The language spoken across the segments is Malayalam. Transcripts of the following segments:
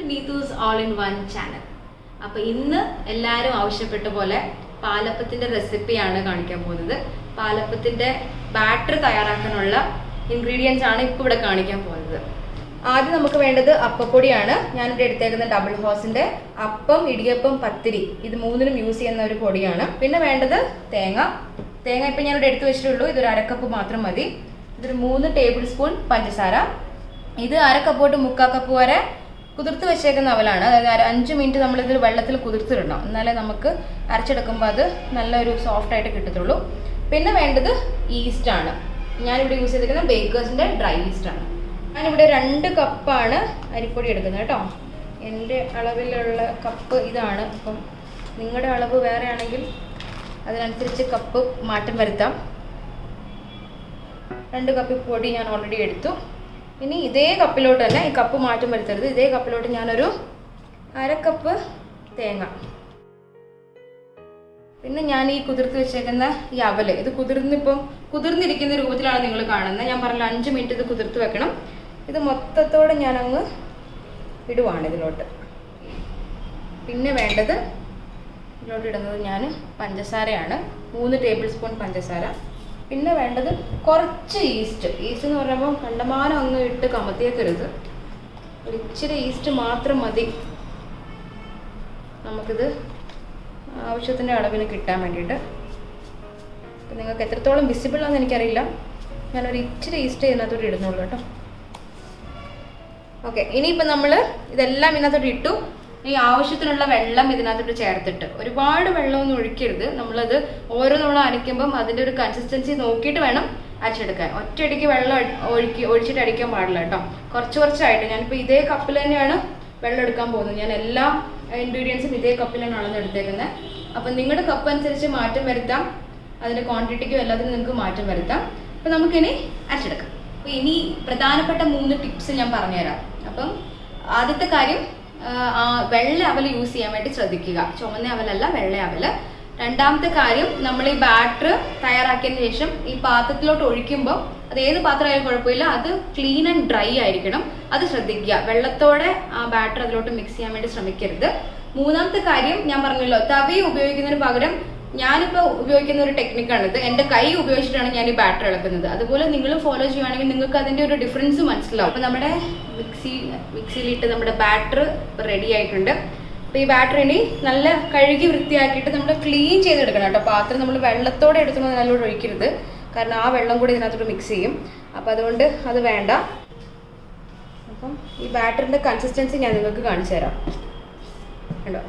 Neethu's all-in-one channel. അപ്പോൾ ഇന്ന് എല്ലാവരും ആവശ്യപ്പെട്ട പോലെ പാലപ്പത്തിന്റെ റെസിപ്പിയാണ് കാണിക്കാൻ പോകുന്നത്. പാലപ്പത്തിന്റെ ബാറ്റർ തയ്യാറാക്കാനുള്ള ഇൻഗ്രീഡിയൻസ് ആണ് ഇപ്പോൾ ഇവിടെ കാണിക്കാൻ പോകുന്നത്. ആദ്യം നമുക്ക് വേണ്ടത് അപ്പപ്പൊടിയാണ്. ഞാനിവിടെ എടുത്തേക്കുന്ന ഡബിൾ ഹോസിന്റെ അപ്പം, ഇടിയപ്പം, പത്തിരി ഇത് മൂന്നിനും യൂസ് ചെയ്യുന്ന ഒരു പൊടിയാണ്. പിന്നെ വേണ്ടത് തേങ്ങ ഇപ്പം ഞാനിവിടെ എടുത്തു വെച്ചിട്ടുള്ളൂ. ഇതൊരു അരക്കപ്പ് മാത്രം മതി. ഇതൊരു 3 ടേബിൾ സ്പൂൺ പഞ്ചസാര. ഇത് അരക്കപ്പ് തൊട്ട് 3/4 കപ്പ് വരെ കുതിർത്ത് വെച്ചേക്കുന്ന അവലാണ്. അതായത് 5 മിനിറ്റ് നമ്മളിതിൽ വെള്ളത്തിൽ കുതിർത്തിടണം, എന്നാലേ നമുക്ക് അരച്ചെടുക്കുമ്പോൾ അത് നല്ലൊരു സോഫ്റ്റ് ആയിട്ട് കിട്ടത്തുള്ളൂ. പിന്നെ വേണ്ടത് ഈസ്റ്റ് ആണ്. ഞാനിവിടെ യൂസ് ചെയ്തിരിക്കുന്നത് ബേക്കേഴ്സിന്റെ ഡ്രൈ ഈസ്റ്റ് ആണ്. ഞാനിവിടെ 2 കപ്പാണ് അരിപ്പൊടി എടുക്കുന്നത് കേട്ടോ. എൻ്റെ അളവിലുള്ള കപ്പ് ഇതാണ്. അപ്പം നിങ്ങളുടെ അളവ് വേറെ ആണെങ്കിൽ അതിനനുസരിച്ച് കപ്പ് മാറ്റം വരുത്താം. 2 കപ്പ് പൊടി ഞാൻ ഓൾറെഡി എടുത്തു. ഇനി ഇതേ കപ്പിലോട്ട് തന്നെ, ഈ കപ്പ് മാറ്റം വരുത്തരുത്, ഇതേ കപ്പിലോട്ട് ഞാനൊരു അരക്കപ്പ് തേങ്ങ. പിന്നെ ഞാൻ ഈ കുതിർത്ത് വെച്ചേക്കുന്ന ഈ അവല്, ഇത് കുതിർന്നിരിക്കുന്ന രൂപത്തിലാണ് നിങ്ങൾ കാണുന്നത്. ഞാൻ പറഞ്ഞില്ല 5 മിനിറ്റ് ഇത് കുതിർത്ത് വെക്കണം. ഇത് മൊത്തത്തോടെ ഞാൻ അങ്ങ് ഇടുവാണ് ഇതിലോട്ട്. പിന്നെ വേണ്ടത് ഇതിലോട്ട് ഇടുന്നത് ഞാൻ പഞ്ചസാരയാണ്. 3 ടേബിൾ സ്പൂൺ പഞ്ചസാര. പിന്നെ വേണ്ടത് കുറച്ച് ഈസ്റ്റ് എന്ന് പറയുമ്പോൾ കണ്ടമാനം അങ്ങ് ഇട്ട് കമത്തിയേക്കരുത്. ഒരു ഇച്ചിരി ഈസ്റ്റ് മാത്രം മതി നമുക്കിത് ആവശ്യത്തിൻ്റെ അളവിന് കിട്ടാൻ വേണ്ടിയിട്ട്. അപ്പം നിങ്ങൾക്ക് എത്രത്തോളം വിസിബിൾ ആണെന്ന് എനിക്കറിയില്ല. ഞാനൊരു ഇച്ചിരി ഈസ്റ്റ് ഇതിനകത്തോട്ട് ഇടുന്നുള്ളൂ കേട്ടോ. ഓക്കെ, ഇനിയിപ്പോൾ നമ്മൾ ഇതെല്ലാം ഇതിനകത്തോട്ട് ഇട്ടു. ഈ ആവശ്യത്തിനുള്ള വെള്ളം ഇതിനകത്തോട്ട് ചേർത്തിട്ട്, ഒരുപാട് വെള്ളമൊന്നും ഒഴിക്കരുത്. നമ്മളത് ഓരോ നമ്മൾ അരയ്ക്കുമ്പം അതിൻ്റെ ഒരു കൺസിസ്റ്റൻസി നോക്കിയിട്ട് വേണം അരച്ചെടുക്കാൻ. ഒറ്റയടിക്ക് വെള്ളം ഒഴിച്ചിട്ട് അടിക്കാൻ പാടില്ല കേട്ടോ. കുറച്ചായിട്ട് ഞാനിപ്പോൾ ഇതേ കപ്പിൽ തന്നെയാണ് വെള്ളം എടുക്കാൻ പോകുന്നത്. ഞാൻ എല്ലാ ഇൻഗ്രീഡിയൻസും ഇതേ കപ്പിലാണ് അളന്നെടുത്തേക്കുന്നത്. അപ്പം നിങ്ങളുടെ കപ്പ് അനുസരിച്ച് മാറ്റം വരുത്താം. അതിൻ്റെ ക്വാണ്ടിറ്റിക്കും എല്ലാത്തിനും നിങ്ങൾക്ക് മാറ്റം വരുത്താം. അപ്പം നമുക്കിനി അരച്ചെടുക്കാം. അപ്പോൾ ഇനി പ്രധാനപ്പെട്ട 3 ടിപ്സ് ഞാൻ പറഞ്ഞുതരാം. അപ്പം ആദ്യത്തെ കാര്യം, വെള്ള അവൽ യൂസ് ചെയ്യാൻ വേണ്ടി ശ്രദ്ധിക്കുക. ചുമന്ന അവലല്ല, വെള്ള അവൽ. രണ്ടാമത്തെ കാര്യം, നമ്മൾ ഈ ബാറ്റർ തയ്യാറാക്കിയതിന് ശേഷം ഈ പാത്രത്തിലോട്ട് ഒഴിക്കുമ്പോൾ അത് ഏത് പാത്രമായാലും കുഴപ്പമില്ല, അത് ക്ലീൻ ആൻഡ് ഡ്രൈ ആയിരിക്കണം. അത് ശ്രദ്ധിക്കുക. വെള്ളത്തോടെ ആ ബാറ്റർ അതിലോട്ട് മിക്സ് ചെയ്യാൻ വേണ്ടി ശ്രമിക്കരുത്. മൂന്നാമത്തെ കാര്യം, ഞാൻ പറഞ്ഞല്ലോ, തവി ഉപയോഗിക്കുന്നതിന് പകരം ഞാനിപ്പോൾ ഉപയോഗിക്കുന്ന ഒരു ടെക്നിക്കാണിത്. എൻ്റെ കൈ ഉപയോഗിച്ചിട്ടാണ് ഞാൻ ഈ ബാറ്റർ ഇളക്കുന്നത്. അതുപോലെ നിങ്ങളും ഫോളോ ചെയ്യുകയാണെങ്കിൽ നിങ്ങൾക്ക് അതിൻ്റെ ഒരു ഡിഫറൻസ് മനസ്സിലാവും. അപ്പോൾ നമ്മുടെ മിക്സിയിലിട്ട് നമ്മുടെ ബാറ്റർ റെഡി ആയിട്ടുണ്ട്. അപ്പോൾ ഈ ബാറ്റർ ഇനി നല്ല കഴുകി വൃത്തിയാക്കിയിട്ട് നമ്മൾ ക്ലീൻ ചെയ്തെടുക്കണം കേട്ടോ. പാത്രം നമ്മൾ വെള്ളത്തോടെ എടുത്തുകൊണ്ട് നല്ലോണം ഒഴിക്കരുത്, കാരണം ആ വെള്ളം കൂടി ഇതിനകത്തോട്ട് മിക്സ് ചെയ്യും. അപ്പോൾ അതുകൊണ്ട് അത് വേണ്ട. അപ്പം ഈ ബാറ്ററിൻ്റെ കൺസിസ്റ്റൻസി ഞാൻ നിങ്ങൾക്ക് കാണിച്ചു തരാം. കണ്ടോ,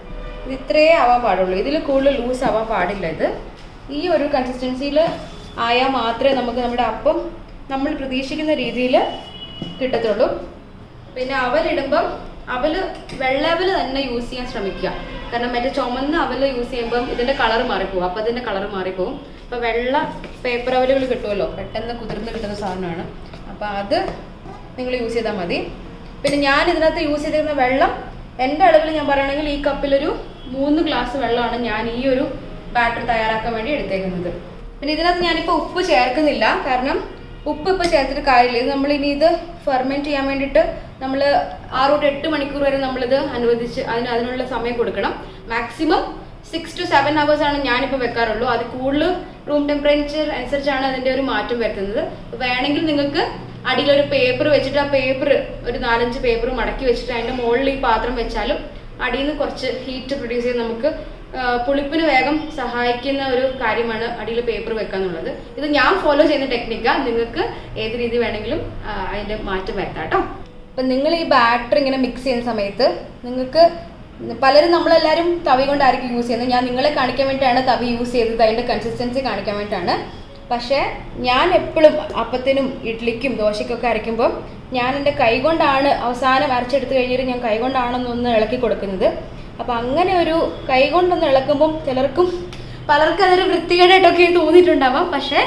ഇത് ഇത്രയേ ആവാൻ പാടുള്ളൂ. ഇതിൽ കൂടുതൽ ലൂസ് ആവാൻ പാടില്ല. ഇത് ഈ ഒരു കൺസിസ്റ്റൻസിയിൽ ആയാൽ മാത്രമേ നമുക്ക് നമ്മുടെ അപ്പം നമ്മൾ പ്രതീക്ഷിക്കുന്ന രീതിയിൽ കിട്ടത്തുള്ളൂ. പിന്നെ അവലിടുമ്പം വെള്ള അവൽ തന്നെ യൂസ് ചെയ്യാൻ ശ്രമിക്കുക. കാരണം മറ്റേ ചുമന്ന അവൽ യൂസ് ചെയ്യുമ്പം ഇതിൻ്റെ കളർ മാറിപ്പോവും, അപ്പം അതിൻ്റെ കളർ മാറിപ്പോവും. അപ്പോൾ വെള്ള പേപ്പർ അവലുകൾ കിട്ടുമല്ലോ, പെട്ടെന്ന് കുതിർന്ന് കിട്ടുന്ന സാധനമാണ്. അപ്പോൾ അത് നിങ്ങൾ യൂസ് ചെയ്താൽ മതി. പിന്നെ ഞാൻ ഇതിനകത്ത് യൂസ് ചെയ്തിരുന്ന വെള്ളം എൻ്റെ അളവിൽ ഞാൻ പറയുകയാണെങ്കിൽ ഈ കപ്പിലൊരു 3 ഗ്ലാസ് വെള്ളമാണ് ഞാൻ ഈ ഒരു ബാറ്റർ തയ്യാറാക്കാൻ വേണ്ടി എടുത്തേക്കുന്നത്. പിന്നെ ഇതിനകത്ത് ഞാനിപ്പോൾ ഉപ്പ് ചേർക്കുന്നില്ല, കാരണം ഉപ്പ് ഇപ്പോൾ ചേർത്തിട്ട് കാര്യമില്ല. ഇത് നമ്മളിനി ഇത് ഫെർമെൻറ്റ് ചെയ്യാൻ വേണ്ടിയിട്ട് നമ്മൾ 6 to 8 മണിക്കൂർ വരെ നമ്മളിത് അനുവദിച്ച് അതിനുള്ള സമയം കൊടുക്കണം. മാക്സിമം 6 to 7 hours ആണ് ഞാനിപ്പോൾ വെക്കാറുള്ളൂ. അത് കൂടുതൽ റൂം ടെമ്പറേച്ചർ അനുസരിച്ചാണ് അതിൻ്റെ ഒരു മാറ്റം വരുത്തുന്നത്. വേണമെങ്കിൽ നിങ്ങൾക്ക് അടിയിലൊരു പേപ്പർ വെച്ചിട്ട് ആ പേപ്പർ ഒരു 4-5 പേപ്പർ മടക്കി വെച്ചിട്ട് അതിൻ്റെ മുകളിൽ ഈ പാത്രം വെച്ചാലും അടിയിൽ നിന്ന് കുറച്ച് ഹീറ്റ് പ്രൊഡ്യൂസ് ചെയ്ത് നമുക്ക് പുളിപ്പിന് വേഗം സഹായിക്കുന്ന ഒരു കാര്യമാണ് അടിയിൽ പേപ്പർ വെക്കാന്നുള്ളത്. ഇത് ഞാൻ ഫോളോ ചെയ്യുന്ന ടെക്നിക്കാണ്. നിങ്ങൾക്ക് ഏത് രീതി വേണമെങ്കിലും അതിൻ്റെ മാറ്റം വരുത്താം കേട്ടോ. അപ്പം നിങ്ങൾ ഈ ബാറ്റർ ഇങ്ങനെ മിക്സ് ചെയ്യുന്ന സമയത്ത് നിങ്ങൾക്ക് പലരും, നമ്മളെല്ലാവരും തവി കൊണ്ടായിരിക്കും യൂസ് ചെയ്യുന്നത്. ഞാൻ നിങ്ങളെ കാണിക്കാൻ വേണ്ടിയിട്ടാണ് തവി യൂസ് ചെയ്തത്, അതിൻ്റെ കൺസിസ്റ്റൻസി കാണിക്കാൻ വേണ്ടിയിട്ടാണ്. പക്ഷേ ഞാൻ എപ്പോഴും അപ്പത്തിനും ഇഡ്ലിക്കും ദോശയ്ക്കൊക്കെ അരയ്ക്കുമ്പം ഞാൻ എൻ്റെ കൈകൊണ്ടാണ് അവസാനം അരച്ചെടുത്ത് കഴിഞ്ഞിട്ട് ഞാൻ കൈകൊണ്ടാണെന്നൊന്ന് ഇളക്കി കൊടുക്കുന്നത്. അപ്പം അങ്ങനെ ഒരു കൈകൊണ്ടൊന്ന് ഇളക്കുമ്പം പലർക്കും അതൊരു വൃത്തികേടായിട്ടൊക്കെ തോന്നിയിട്ടുണ്ടാവാം. പക്ഷേ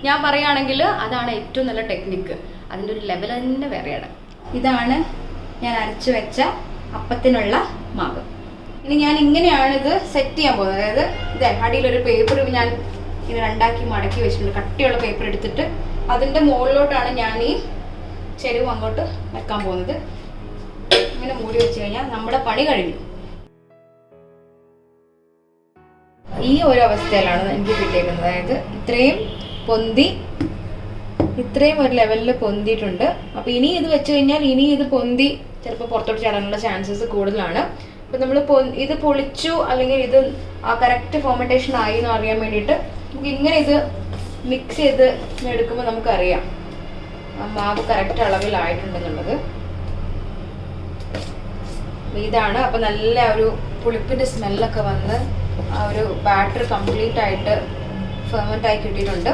ഞാൻ പറയുകയാണെങ്കിൽ അതാണ് ഏറ്റവും നല്ല ടെക്നിക്ക്. അതിൻ്റെ ഒരു ലെവൽ തന്നെ വേറെയാണ്. ഇതാണ് ഞാൻ അരച്ചു വെച്ച അപ്പത്തിനുള്ള മാവ്. ഇനി ഞാൻ ഇങ്ങനെയാണ് ഇത് സെറ്റ് ചെയ്യാൻ പോകുന്നത്. അതായത് ഇത് അടിയിലൊരു പേപ്പർ ഞാൻ ഇങ്ങനെ 2ആക്കി മടക്കി വെച്ചിട്ടുണ്ട്. കട്ടിയുള്ള പേപ്പർ എടുത്തിട്ട് അതിൻ്റെ മുകളിലോട്ടാണ് ഞാൻ ഈ ചെരുവ് അങ്ങോട്ട് വെക്കാൻ പോകുന്നത്. ഇങ്ങനെ മൂടി വെച്ച് കഴിഞ്ഞാൽ നമ്മുടെ പണി കഴിഞ്ഞു. ഈ ഒരു അവസ്ഥയിലാണ് എനിക്ക് കിട്ടിയേക്കുന്നത്. അതായത് ഇത്രയും ഒരു ലെവലിൽ പൊന്തിയിട്ടുണ്ട്. അപ്പോൾ ഇനി ഇത് വെച്ച് കഴിഞ്ഞാൽ ഇനി ഇത് പൊന്തി ചിലപ്പോൾ പുറത്തോട്ട് ചാടാനുള്ള ചാൻസസ് കൂടുതലാണ്. അപ്പോൾ നമ്മൾ ഇത് പൊളിച്ചു അല്ലെങ്കിൽ ഇത് ആ കറക്റ്റ് ഫോർമെന്റേഷൻ ആയി എന്ന് അറിയാൻ വേണ്ടിയിട്ട് നമുക്ക് ഇങ്ങനെ ഇത് മിക്സ് ചെയ്ത് എടുക്കുമ്പോൾ നമുക്കറിയാം ആ മാവ് കറക്റ്റ് അളവിലായിട്ടുണ്ടെന്നുള്ളത്. ഇതാണ്. അപ്പോൾ നല്ല ഒരു പുളിപ്പിൻ്റെ സ്മെല്ലൊക്കെ വന്ന് ആ ഒരു ബാറ്റർ കംപ്ലീറ്റ് ആയിട്ട് ഫെർമെൻ്റ് ആയി കിട്ടിയിട്ടുണ്ട്.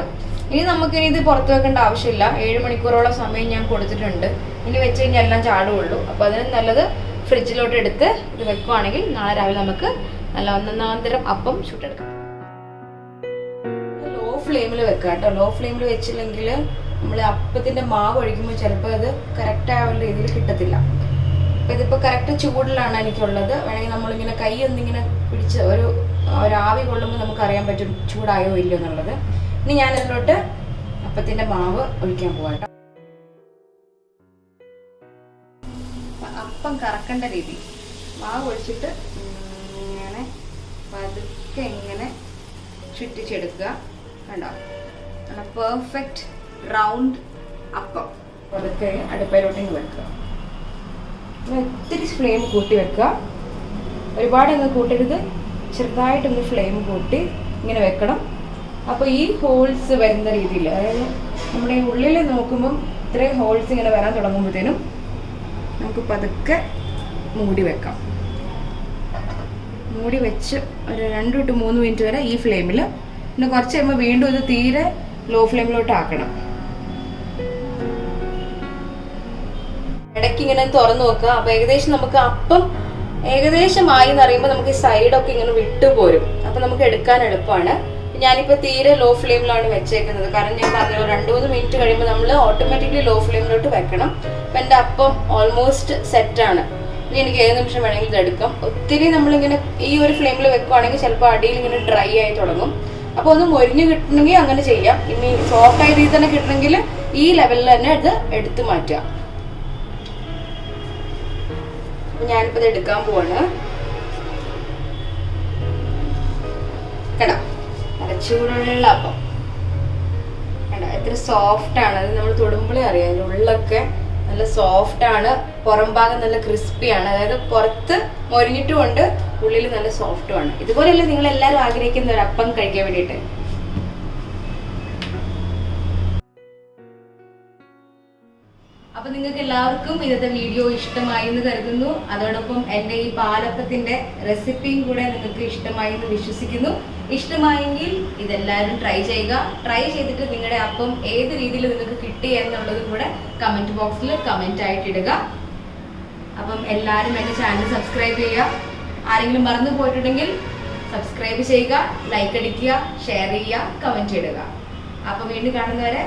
ഇനി നമുക്കിനി ഇത് പുറത്ത് വെക്കേണ്ട ആവശ്യമില്ല. 7 മണിക്കൂറോളം സമയം ഞാൻ കൊടുത്തിട്ടുണ്ട്. ഇനി വെച്ച് കഴിഞ്ഞാൽ എല്ലാം ചാടുകയുള്ളൂ. അപ്പോൾ അതിന് നല്ലത് ഫ്രിഡ്ജിലോട്ട് എടുത്ത് ഇത് വെക്കുവാണെങ്കിൽ നാളെ രാവിലെ നമുക്ക് നല്ല ഒന്നാന്തരം അപ്പം ചുട്ടെടുക്കാം. ലോ ഫ്ലെയിമിൽ വെക്കുക കേട്ടോ. ലോ ഫ്ലെയിമിൽ വെച്ചില്ലെങ്കിൽ നമ്മൾ അപ്പത്തിൻ്റെ മാവ് ഒഴിക്കുമ്പോൾ ചിലപ്പോൾ അത് കറക്റ്റായ രീതിയിൽ കിട്ടത്തില്ല. അപ്പോൾ ഇതിപ്പോൾ കറക്റ്റ് ചൂടിലാണ് എനിക്കുള്ളത്. വേണമെങ്കിൽ നമ്മളിങ്ങനെ കൈ ഒന്നിങ്ങനെ പിടിച്ച് ഒരു ആവി കൊള്ളുമ്പോൾ നമുക്കറിയാൻ പറ്റും ചൂടായോ ഇല്ലയോ എന്നുള്ളത്. ഇനി ഞാനതിലോട്ട് അപ്പത്തിൻ്റെ മാവ് ഒഴിക്കാൻ പോവാം കേട്ടോ. അപ്പം കറക്കേണ്ട രീതി മാവ് ഒഴിച്ചിട്ട് ഇങ്ങനെ പതുക്കെ ഇങ്ങനെ ചുറ്റിച്ചെടുക്കുക. കണ്ടോ, നല്ല പെർഫെക്റ്റ് റൗണ്ട് അപ്പം. പതുക്കെ അടുപ്പയിലോട്ട് വെക്കുക. ഒത്തിരി ഫ്ലെയിം കൂട്ടി വെക്കുക. ഒരുപാടൊന്ന് കൂട്ടരുത്, ചെറുതായിട്ടൊന്ന് ഫ്ലെയിം കൂട്ടി ഇങ്ങനെ വെക്കണം. അപ്പോൾ ഈ ഹോൾസ് വരുന്ന രീതിയിൽ, അതായത് നമ്മുടെ ഈ ഉള്ളിൽ നോക്കുമ്പം ഇത്രയും ഹോൾസ് ഇങ്ങനെ വരാൻ തുടങ്ങുമ്പോഴത്തേനും നമുക്ക് പതുക്കെ മൂടി വെക്കാം. മൂടി വെച്ച് ഒരു 2 to 3 മിനിറ്റ് വരെ ഈ ഫ്ലെയിമിൽ, പിന്നെ കുറച്ച് കഴിയുമ്പോൾ വീണ്ടും ഇത് തീരെ ലോ ഫ്ലെയിമിലോട്ട് ആക്കണം. ഇടയ്ക്ക് ഇങ്ങനെ തുറന്നു നോക്കുക. അപ്പോൾ ഏകദേശം നമുക്ക് അപ്പം ഏകദേശമായി എന്ന് അറിയുമ്പോൾ നമുക്ക് ഈ സൈഡൊക്കെ ഇങ്ങനെ വിട്ടുപോരും. അപ്പം നമുക്ക് എടുക്കാൻ എളുപ്പമാണ്. ഞാനിപ്പോൾ തീരെ ലോ ഫ്ലെയിമിലാണ് വെച്ചേക്കുന്നത്. കാരണം ഞാൻ പറഞ്ഞല്ലോ 2-3 മിനിറ്റ് കഴിയുമ്പോൾ നമ്മൾ ഓട്ടോമാറ്റിക്കലി ലോ ഫ്ലെയിമിലോട്ട് വെക്കണം. അപ്പം എൻ്റെ അപ്പം ഓൾമോസ്റ്റ് സെറ്റാണ്. ഇനി എനിക്ക് ഏത് നിമിഷം വേണമെങ്കിൽ ഇത് എടുക്കാം. ഒത്തിരി നമ്മളിങ്ങനെ ഈ ഒരു ഫ്ലെയിമിൽ വെക്കുവാണെങ്കിൽ ചിലപ്പോൾ അടിയിൽ ഇങ്ങനെ ഡ്രൈ ആയി തുടങ്ങും. അപ്പോൾ ഒന്ന് മൊരിഞ്ഞ് കിട്ടണമെങ്കിൽ അങ്ങനെ ചെയ്യാം. ഇനി സോഫ്റ്റ് ആയ രീതിയിൽ തന്നെ കിട്ടണമെങ്കിൽ ഈ ലെവലിൽ തന്നെ ഇത് എടുത്ത് മാറ്റുക. ഞാനിപ്പോൾ ഇത് എടുക്കാൻ പോവാണ്. കേട്ടോ, നല്ല ചൂടുള്ള അപ്പം കേട്ടോ, എത്ര സോഫ്റ്റ് ആണ്. അത് നമ്മൾ തൊടുമ്പോഴേ അറിയാം. അതിൻ്റെ ഉള്ളൊക്കെ നല്ല സോഫ്റ്റ് ആണ്, പുറം ഭാഗം നല്ല ക്രിസ്പിയാണ്. അതായത് പുറത്ത് മൊരിഞ്ഞിട്ടുമുണ്ട്, ഉള്ളിൽ നല്ല സോഫ്റ്റുമാണ്. ഇതുപോലെയല്ലേ നിങ്ങൾ എല്ലാവരും ആഗ്രഹിക്കുന്ന ഒരു അപ്പം കഴിക്കാൻ വേണ്ടിയിട്ട്. അപ്പൊ നിങ്ങൾക്ക് എല്ലാവർക്കും ഇന്നത്തെ വീഡിയോ ഇഷ്ടമായി എന്ന് കരുതുന്നു. അതോടൊപ്പം എൻ്റെ ഈ പാലപ്പത്തിന്റെ റെസിപ്പിയും കൂടെ നിങ്ങൾക്ക് ഇഷ്ടമായി എന്ന് വിശ്വസിക്കുന്നു. ഇഷ്ടമായെങ്കിൽ ഇതെല്ലാവരും ട്രൈ ചെയ്യുക. ട്രൈ ചെയ്തിട്ട് നിങ്ങളുടെ അപ്പം ഏത് രീതിയിൽ നിങ്ങൾക്ക് കിട്ടി എന്നുള്ളതും കൂടെ കമന്റ് ബോക്സിൽ കമന്റ് ആയിട്ട് ഇടുക. അപ്പം എല്ലാവരും എൻ്റെ ചാനൽ സബ്സ്ക്രൈബ് ചെയ്യുക. ആരെങ്കിലും മറന്നു പോയിട്ടുണ്ടെങ്കിൽ സബ്സ്ക്രൈബ് ചെയ്യുക, ലൈക്ക് അടിക്കുക, ഷെയർ ചെയ്യുക, കമന്റ് ഇടുക. അപ്പം വീണ്ടും കാണുന്നവരെ